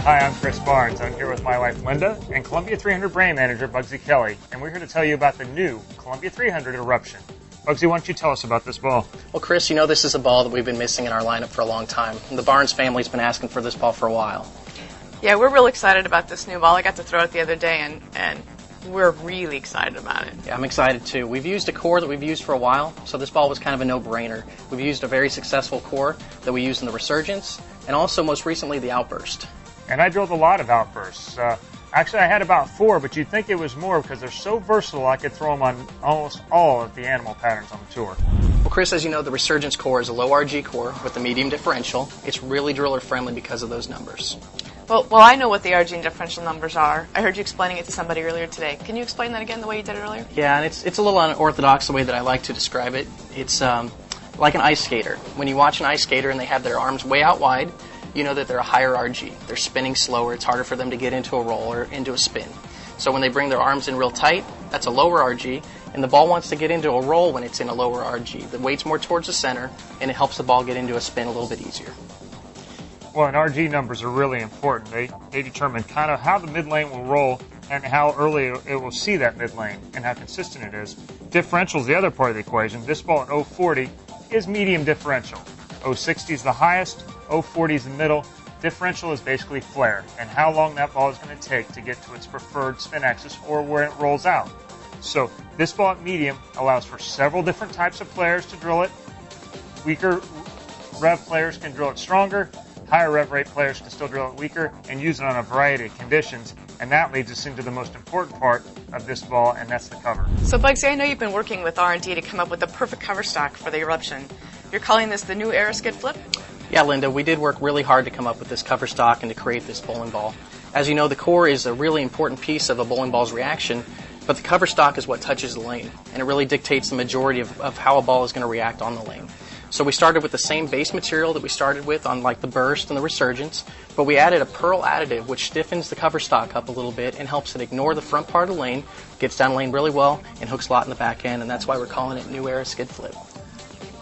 Hi, I'm Chris Barnes. I'm here with my wife Linda and Columbia 300 brand manager Bugsy Kelly, and we're here to tell you about the new Columbia 300 Eruption. Bugsy, why don't you tell us about this ball? Well, Chris, you know this is a ball that we've been missing in our lineup for a long time. The Barnes family's been asking for this ball for a while. Yeah, we're real excited about this new ball. I got to throw it the other day, and we're really excited about it. Yeah, I'm excited too. We've used a core that we've used for a while, so this ball was kind of a no-brainer. We've used a very successful core that we used in the Resurgence, and also most recently the Outburst. And I drilled a lot of outbursts. Actually, I had about 4, but you'd think it was more because they're so versatile I could throw them on almost all of the animal patterns on the tour. Well, Chris, as you know, the Resurgence core is a low RG core with a medium differential. It's really driller friendly because of those numbers. Well, I know what the RG and differential numbers are. I heard you explaining it to somebody earlier today. Can you explain that again the way you did it earlier? Yeah, and it's a little unorthodox the way that I like to describe it. It's like an ice skater. When you watch an ice skater and they have their arms way out wide, you know that they're a higher RG. They're spinning slower. It's harder for them to get into a roll or into a spin. So when they bring their arms in real tight, that's a lower RG, and the ball wants to get into a roll when it's in a lower RG. The weight's more towards the center, and it helps the ball get into a spin a little bit easier. Well, and RG numbers are really important. They determine kind of how the mid lane will roll and how early it will see that mid lane and how consistent it is. Differential is the other part of the equation. This ball at 040 is medium differential. 060 is the highest, 040 is the middle. Differential is basically flare and how long that ball is going to take to get to its preferred spin axis or where it rolls out. So this ball at medium allows for several different types of players to drill it. Weaker rev players can drill it stronger. Higher rev rate players can still drill it weaker and use it on a variety of conditions. And that leads us into the most important part of this ball, and that's the cover. So, Bugsy, I know you've been working with R&D to come up with the perfect cover stock for the Eruption. You're calling this the new Era Skid Flip? Yeah, Linda, we did work really hard to come up with this cover stock and to create this bowling ball. As you know, the core is a really important piece of a bowling ball's reaction, but the cover stock is what touches the lane, and it really dictates the majority of how a ball is going to react on the lane. So we started with the same base material that we started with on like the Burst and the Resurgence, but we added a pearl additive which stiffens the cover stock up a little bit and helps it ignore the front part of the lane, gets down the lane really well, and hooks a lot in the back end, and that's why we're calling it New Era Skid Flip.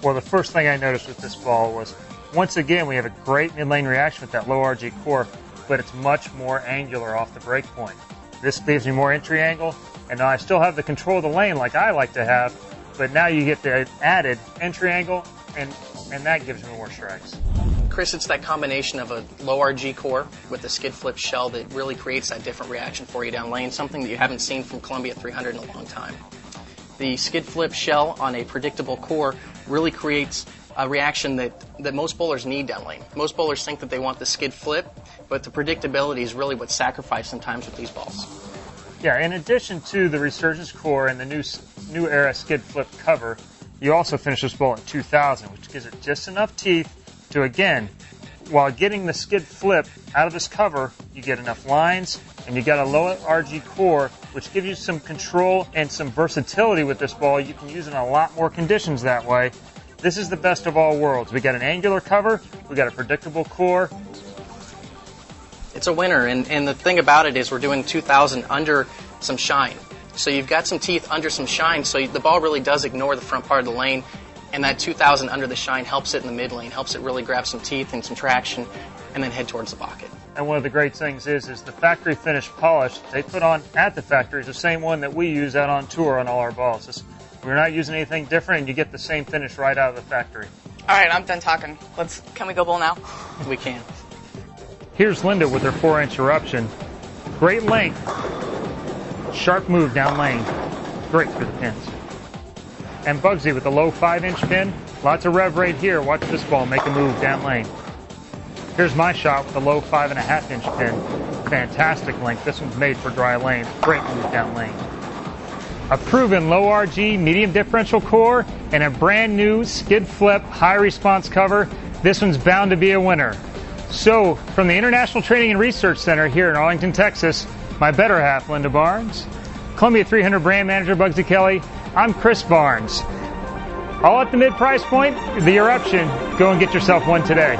Well, the first thing I noticed with this ball was, once again, we have a great mid-lane reaction with that low RG core, but it's much more angular off the break point. This gives me more entry angle, and now I still have the control of the lane like I like to have, but now you get the added entry angle, and that gives me more strikes. Chris, it's that combination of a low RG core with the skid flip shell that really creates that different reaction for you down lane, something that you haven't seen from Columbia 300 in a long time. The skid flip shell on a predictable core really creates a reaction that most bowlers need down lane. Most bowlers think that they want the skid flip, but the predictability is really what's sacrificed sometimes with these balls. Yeah, in addition to the Resurgence core and the new Era Skid Flip cover, you also finish this ball at 2,000, which gives it just enough teeth to, again, while getting the skid flip out of this cover, you get enough lines, and you got a low RG core, which gives you some control and some versatility with this ball. You can use it in a lot more conditions that way. This is the best of all worlds. We got an angular cover, we got a predictable core. It's a winner, and the thing about it is we're doing 2,000 under some shine. So you've got some teeth under some shine, so the ball really does ignore the front part of the lane, and that 2,000 under the shine helps it in the mid lane, helps it really grab some teeth and some traction, and then head towards the pocket. And one of the great things is the factory finish polish they put on at the factory is the same one that we use out on tour on all our balls. We're not using anything different, and you get the same finish right out of the factory. All right, I'm done talking. Can we go bowl now? We can. Here's Linda with her 4-inch Eruption. Great length. Sharp move down lane. Great through the pins. And Bugsy with the low 5-inch pin. Lots of rev right here. Watch this ball make a move down lane. Here's my shot with the low 5.5-inch pin. Fantastic length. This one's made for dry lanes. Great move down lane. A proven low RG medium differential core and a brand new skid flip high response cover. This one's bound to be a winner. So, from the International Training and Research Center here in Arlington, Texas, my better half, Linda Barnes, Columbia 300 brand manager Bugsy Kelly, I'm Chris Barnes. All at the mid price point, the Eruption. Go and get yourself one today.